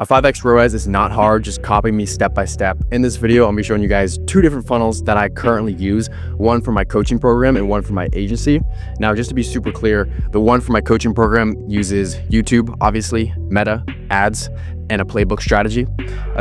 A 5x ROAS is not hard, just copy me step by step. In this video, I'm gonna be showing you guys two different funnels that I currently use, one for my coaching program and one for my agency. Now, just to be super clear, the one for my coaching program uses YouTube, obviously, Meta, ads, and a playbook strategy.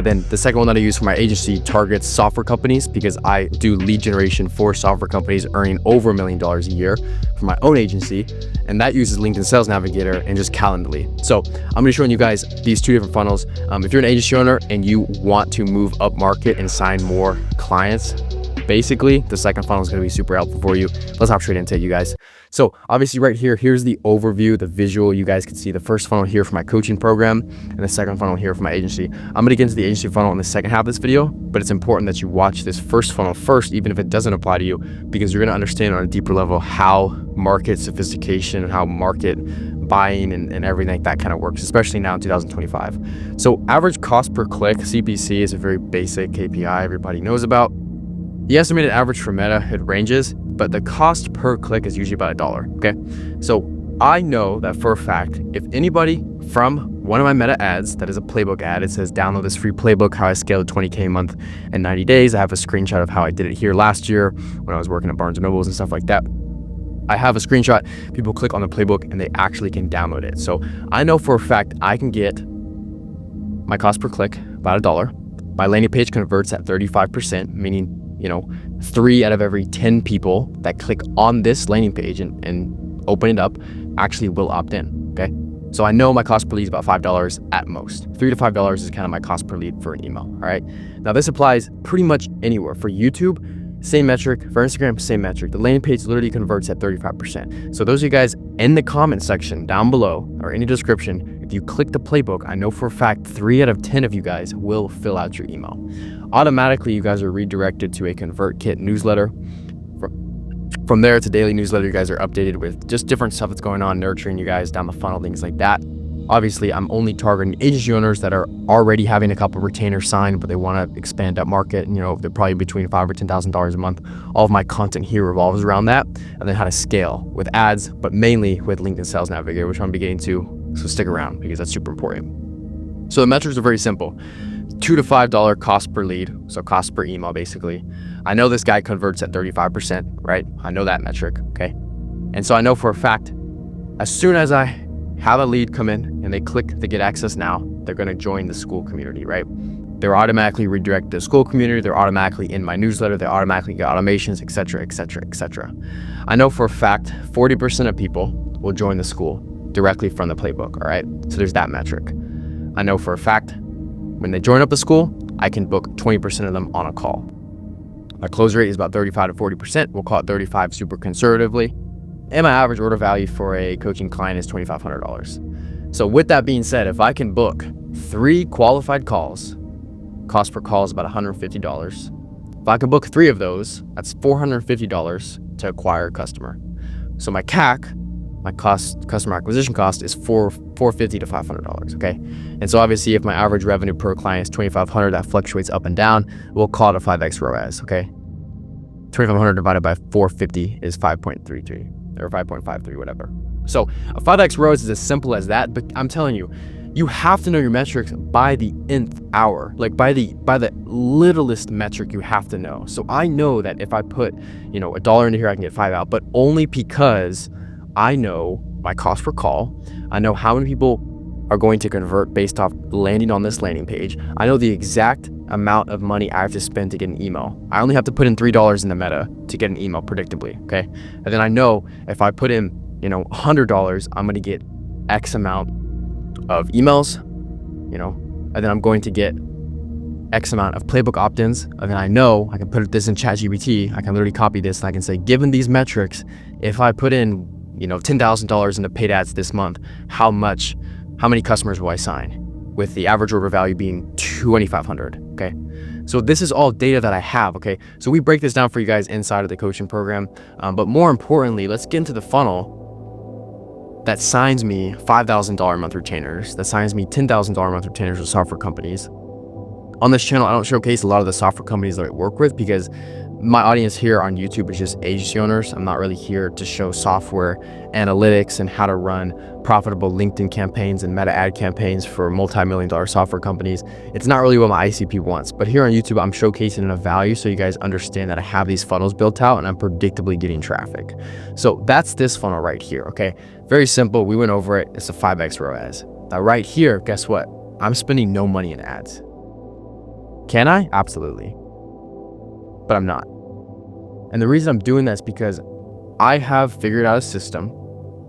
Then the second one that I use for my agency targets software companies because I do lead generation for software companies earning over $1 million a year for my own agency. And that uses LinkedIn Sales Navigator and just Calendly. So I'm gonna be showing you guys these two different funnels. If you're an agency owner and you want to move up market and sign more clients, basically the second funnel is going to be super helpful for you. Let's hop straight into it, you guys. So obviously right here, here's the overview, the visual. You guys can see the first funnel here for my coaching program and the second funnel here for my agency. I'm going to get into the agency funnel in the second half of this video, but it's important that you watch this first funnel first, even if it doesn't apply to you, because you're going to understand on a deeper level how market sophistication and how market buying and everything like that kind of works, especially now in 2025. So average cost per click, CPC, is a very basic KPI everybody knows about. The estimated average for Meta, it ranges, but the cost per click is usually about $1, okay? So I know that for a fact, if anybody from one of my Meta ads, that is a playbook ad, it says download this free playbook, how I scaled 20K a month in 90 days. I have a screenshot of how I did it here last year when I was working at Barnes & Nobles and stuff like that. I have a screenshot, people click on the playbook and they actually can download it. So I know for a fact I can get my cost per click, about $1. My landing page converts at 35%, meaning 3 out of every 10 people that click on this landing page and open it up actually will opt in, okay? So I know my cost per lead is about $5 at most. $3 to $5 is kind of my cost per lead for an email, all right? Now this applies pretty much anywhere. For YouTube, same metric. For Instagram, same metric. The landing page literally converts at 35%. So those of you guys in the comment section down below or in the description, if you click the playbook, I know for a fact 3 out of 10 of you guys will fill out your email. Automatically, you guys are redirected to a ConvertKit newsletter. From there, it's a daily newsletter. You guys are updated with just different stuff that's going on, nurturing you guys down the funnel, things like that. Obviously, I'm only targeting agency owners that are already having a couple retainers signed, but they want to expand that market. They're probably between $5,000 or $10,000 a month. All of my content here revolves around that, and then how to scale with ads, but mainly with LinkedIn Sales Navigator, which I'm beginning to. So stick around because that's super important. So the metrics are very simple: $2 to $5 cost per lead, so cost per email basically. I know this guy converts at 35%, right? I know that metric, okay? And so I know for a fact, as soon as I have a lead come in and they click the get access now, they're going to join the school community, right? They're automatically redirected to the school community. They're automatically in my newsletter. They automatically get automations, etc., etc., etc. I know for a fact 40% of people will join the school directly from the playbook, all right? So there's that metric. I know for a fact when they join up the school, I can book 20% of them on a call. My close rate is about 35 to 40%. We'll call it 35 super conservatively. And my average order value for a coaching client is $2,500. So with that being said, if I can book 3 qualified calls, cost per call is about $150. If I can book 3 of those, that's $450 to acquire a customer. So my CAC, my customer acquisition cost, is $450 to $500, okay? And so obviously if my average revenue per client is $2,500, that fluctuates up and down. We'll call it a 5x ROAS, okay? $2,500 divided by 450 is 5.33. or 5.53, whatever. So a 5x ROAS is as simple as that, but I'm telling you, you have to know your metrics by the nth hour, like by the littlest metric you have to know. So I know that if I put, $1 into here, I can get 5 out, but only because I know my cost per call. I know how many people are going to convert based off landing on this landing page. I know the exact amount of money I have to spend to get an email. I only have to put in $3 in the Meta to get an email predictably, okay? And then I know if I put in, $100, I'm gonna get X amount of emails, and then I'm going to get X amount of playbook opt-ins. And then I know I can put this in ChatGPT. I can literally copy this and I can say, given these metrics, if I put in, $10,000 into paid ads this month, how many customers will I sign? With the average order value being $2,500, okay? So this is all data that I have, okay? So we break this down for you guys inside of the coaching program. But more importantly, let's get into the funnel that signs me $5,000 a month retainers, that signs me $10,000 a month retainers with software companies. On this channel, I don't showcase a lot of the software companies that I work with because My audience here on YouTube is just agency owners. I'm not really here to show software analytics and how to run profitable LinkedIn campaigns and meta ad campaigns for multi-million-dollar software companies. It's not really what my ICP wants. But here on YouTube, I'm showcasing enough value so you guys understand that I have these funnels built out and I'm predictably getting traffic. So that's this funnel right here, okay? Very simple. We went over it. It's a 5x ROAS. Now right here, guess what? I'm spending no money in ads. Can I? Absolutely. But I'm not. And the reason I'm doing that is because I have figured out a system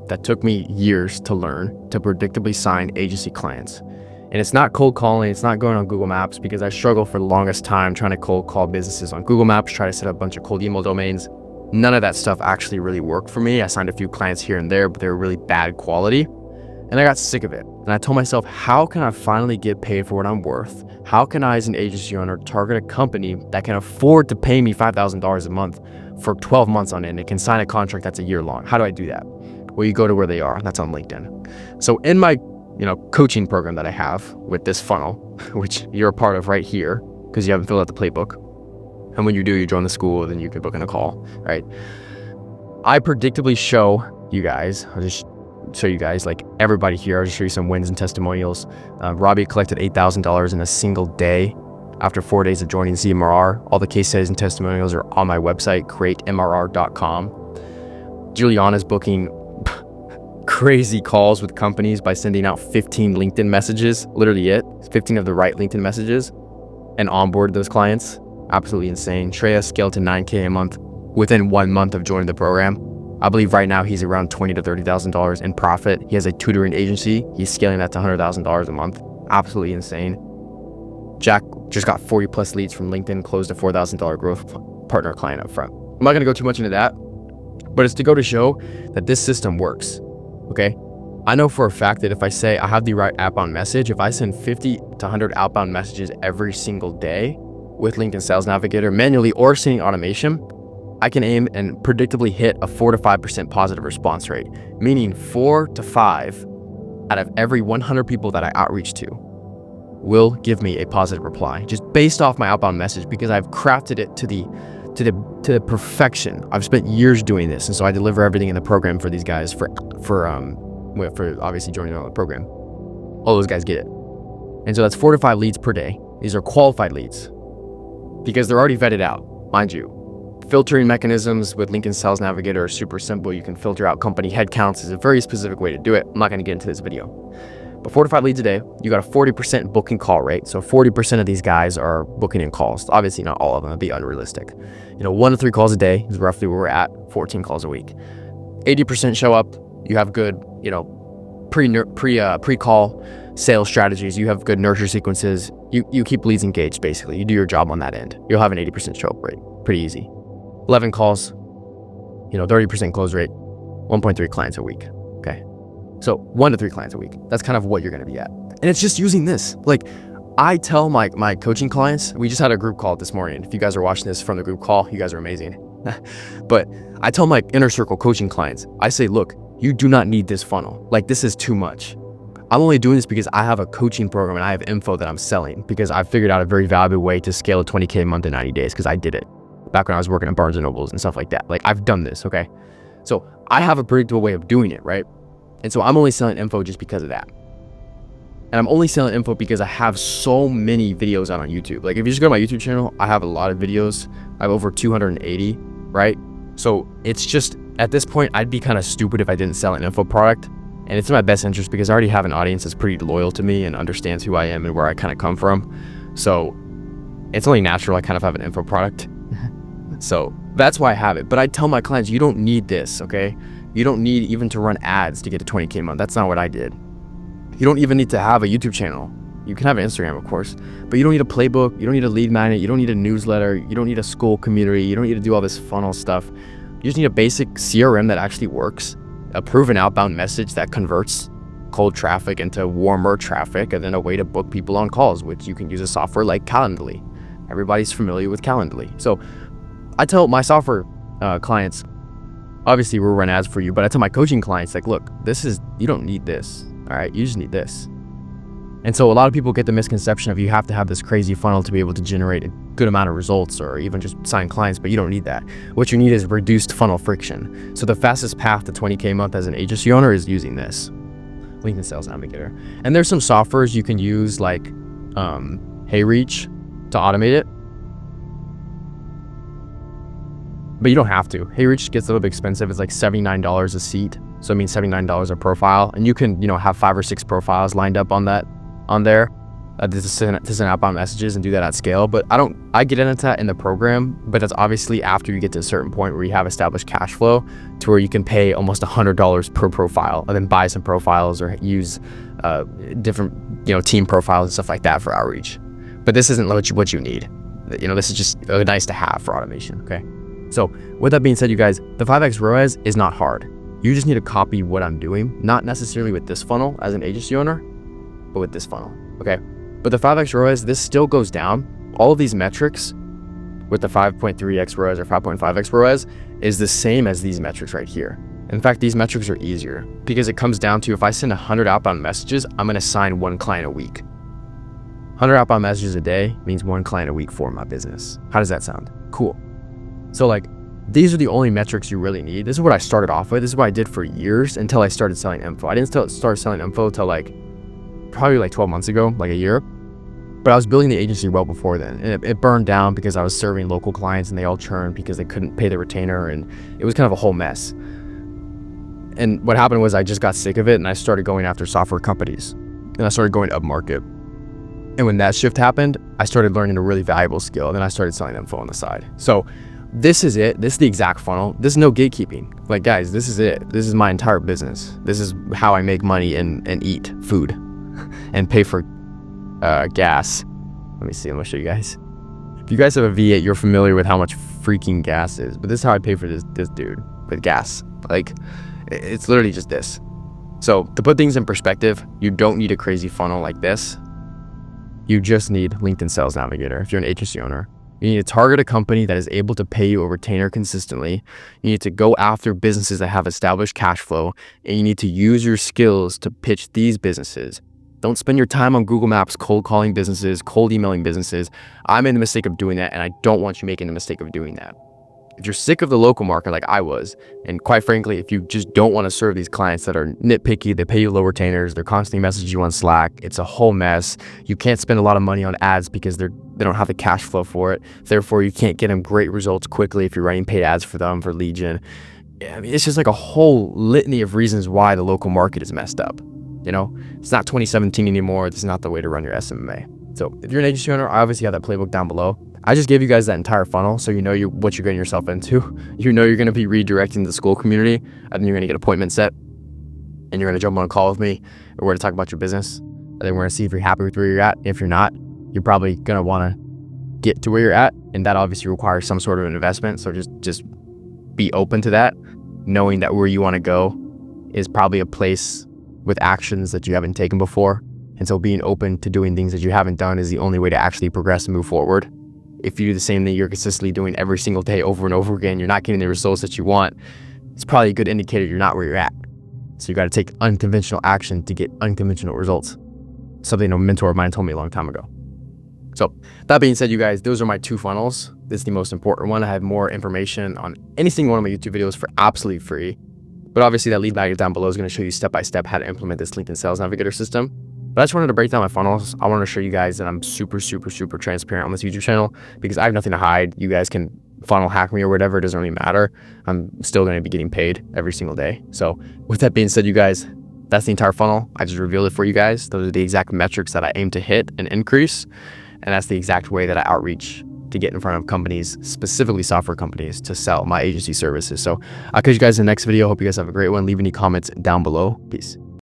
that took me years to learn to predictably sign agency clients. And it's not cold calling, it's not going on Google Maps, because I struggled for the longest time trying to cold call businesses on Google Maps, try to set up a bunch of cold email domains. None of that stuff actually really worked for me. I signed a few clients here and there, but they were really bad quality. And I got sick of it. And I told myself, how can I finally get paid for what I'm worth? How can I, as an agency owner, target a company that can afford to pay me $5,000 a month for 12 months on end? It can sign a contract that's a year long. How do I do that? Well, you go to where they are. That's on LinkedIn. So in my, coaching program that I have with this funnel, which you're a part of right here, because you haven't filled out the playbook. And when you do, you join the school, then you can book in a call, right? I predictably show you guys, I'll just show you guys, like everybody here, I'll just show you some wins and testimonials. Robbie collected $8,000 in a single day after 4 days of joining ZMRR. All the case studies and testimonials are on my website, createmrr.com. Juliana's booking crazy calls with companies by sending out 15 LinkedIn messages, literally 15 of the right LinkedIn messages, and onboard those clients. Absolutely insane. Treya scaled to 9K a month within 1 month of joining the program. I believe right now he's around $20,000 to $30,000 in profit. He has a tutoring agency. He's scaling that to $100,000 a month. Absolutely insane. Jack just got 40 plus leads from LinkedIn, closed a $4,000 growth partner client up front. I'm not gonna go too much into that, but it's to go to show that this system works, okay? I know for a fact that if I say I have the right outbound message, if I send 50 to 100 outbound messages every single day with LinkedIn Sales Navigator manually or sending automation, I can aim and predictably hit a 4 to 5% positive response rate, meaning 4 to 5 out of every 100 people that I outreach to will give me a positive reply, just based off my outbound message, because I've crafted it to the perfection. I've spent years doing this, and so I deliver everything in the program for these guys for obviously joining the program. All those guys get it, and so that's 4 to 5 leads per day. These are qualified leads because they're already vetted out, mind you. Filtering mechanisms with LinkedIn Sales Navigator are super simple. You can filter out company headcounts. Is a very specific way to do it. I'm not going to get into this video. But 4 to 5 leads a day, you got a 40% booking call rate. So 40% of these guys are booking in calls. Obviously not all of them, it'd be unrealistic. 1 to 3 calls a day is roughly where we're at, 14 calls a week. 80% show up. You have good, pre-call sales strategies. You have good nurture sequences. You keep leads engaged, basically. You do your job on that end. You'll have an 80% show up rate. Pretty easy. 11 calls, 30% close rate, 1.3 clients a week, okay? So 1 to 3 clients a week, that's kind of what you're gonna be at. And it's just using this. Like, I tell my coaching clients, we just had a group call this morning. If you guys are watching this from the group call, you guys are amazing. But I tell my inner circle coaching clients, I say, look, you do not need this funnel. Like, this is too much. I'm only doing this because I have a coaching program and I have info that I'm selling, because I figured out a very valuable way to scale a 20K a month in 90 days, because I did it back when I was working at Barnes & Nobles and stuff like that. Like, I've done this, okay? So I have a predictable way of doing it, right? And so I'm only selling info just because of that. And I'm only selling info because I have so many videos out on YouTube. Like, if you just go to my YouTube channel, I have a lot of videos. I have over 280, right? So it's just, at this point, I'd be kind of stupid if I didn't sell an info product. And it's in my best interest because I already have an audience that's pretty loyal to me and understands who I am and where I kind of come from. So it's only natural I kind of have an info product. So that's why I have it. But I tell my clients, you don't need this, okay? You don't need even to run ads to get to 20K a month. That's not what I did. You don't even need to have a YouTube channel. You can have an Instagram, of course, but you don't need a playbook. You don't need a lead magnet. You don't need a newsletter. You don't need a school community. You don't need to do all this funnel stuff. You just need a basic CRM that actually works, a proven outbound message that converts cold traffic into warmer traffic, and then a way to book people on calls, which you can use a software like Calendly. Everybody's familiar with Calendly. So I tell my software clients, obviously we'll run ads for you, but I tell my coaching clients, like, look, you don't need this, all right? You just need this. And so a lot of people get the misconception of you have to have this crazy funnel to be able to generate a good amount of results or even just sign clients, but you don't need that. What you need is reduced funnel friction. So the fastest path to 20K a month as an agency owner is using this LinkedIn Sales Navigator. And there's some softwares you can use like HeyReach to automate it, but you don't have to. HeyReach gets a little bit expensive. It's like $79 a seat. So it means $79 a profile. And you can, have 5 or 6 profiles lined up on there to send outbound messages and do that at scale. But I get into that in the program, but that's obviously after you get to a certain point where you have established cash flow to where you can pay almost $100 per profile and then buy some profiles or use different, team profiles and stuff like that for outreach. But this isn't what you need. This is just nice to have for automation, okay? So with that being said, you guys, the 5X ROAS is not hard. You just need to copy what I'm doing, not necessarily with this funnel as an agency owner, but with this funnel, okay? But the 5X ROAS, this still goes down. All of these metrics with the 5.3X ROAS or 5.5X ROAS is the same as these metrics right here. In fact, these metrics are easier because it comes down to if I send 100 outbound messages, I'm gonna sign 1 client a week. 100 outbound messages a day means 1 client a week for my business. How does that sound? Cool. So these are the only metrics you really need. This is what I started off with. This is what I did for years until I started selling info. I didn't start selling info until probably 12 months ago, like a year. But I was building the agency well before then. And it burned down because I was serving local clients and they all churned because they couldn't pay the retainer, and it was kind of a whole mess. And what happened was I just got sick of it and I started going after software companies and I started going up market. And when that shift happened, I started learning a really valuable skill, and then I started selling info on the side. So this is it. This is the exact funnel. This is no gatekeeping. Guys, this is it. This is my entire business. This is how I make money and eat food and pay for gas. Let me see. I'm gonna show you guys. If you guys have a V8, you're familiar with how much freaking gas is. But this is how I pay for this dude with gas. It's literally just this. So to put things in perspective, you don't need a crazy funnel like this. You just need LinkedIn Sales Navigator if you're an agency owner. You need to target a company that is able to pay you a retainer consistently. You need to go after businesses that have established cash flow, and you need to use your skills to pitch these businesses. Don't spend your time on Google Maps cold calling businesses, cold emailing businesses. I made the mistake of doing that, and I don't want you making the mistake of doing that. If you're sick of the local market like I was, and quite frankly, if you just don't want to serve these clients that are nitpicky, they pay you low retainers, they're constantly messaging you on Slack, it's a whole mess. You can't spend a lot of money on ads because they don't have the cash flow for it. Therefore, you can't get them great results quickly if you're running paid ads for them for lead gen. It's just a whole litany of reasons why the local market is messed up. It's not 2017 anymore. This is not the way to run your SMMA. So if you're an agency owner, I obviously have that playbook down below. I just gave you guys that entire funnel so you know what you're getting yourself into. You're going to be redirecting the school community, and then you're going to get an appointment set, and you're going to jump on a call with me, and we're going to talk about your business, and then we're going to see if you're happy with where you're at. If you're not, you're probably going to want to get to where you're at, and that obviously requires some sort of an investment. So just be open to that, knowing that where you want to go is probably a place with actions that you haven't taken before. And so being open to doing things that you haven't done is the only way to actually progress and move forward. If you do the same thing you're consistently doing every single day over and over again, you're not getting the results that you want, it's probably a good indicator you're not where you're at. So you got to take unconventional action to get unconventional results. Something a mentor of mine told me a long time ago. So that being said, you guys, those are my 2 funnels. This is the most important one. I have more information on any single one of my YouTube videos for absolutely free. But obviously that lead magnet down below is going to show you step-by-step how to implement this LinkedIn Sales Navigator system. But I just wanted to break down my funnels. I wanted to show you guys that I'm super, super, super transparent on this YouTube channel because I have nothing to hide. You guys can funnel hack me or whatever. It doesn't really matter. I'm still going to be getting paid every single day. So with that being said, you guys, that's the entire funnel. I just revealed it for you guys. Those are the exact metrics that I aim to hit and increase. And that's the exact way that I outreach to get in front of companies, specifically software companies, to sell my agency services. So I'll catch you guys in the next video. Hope you guys have a great one. Leave any comments down below. Peace.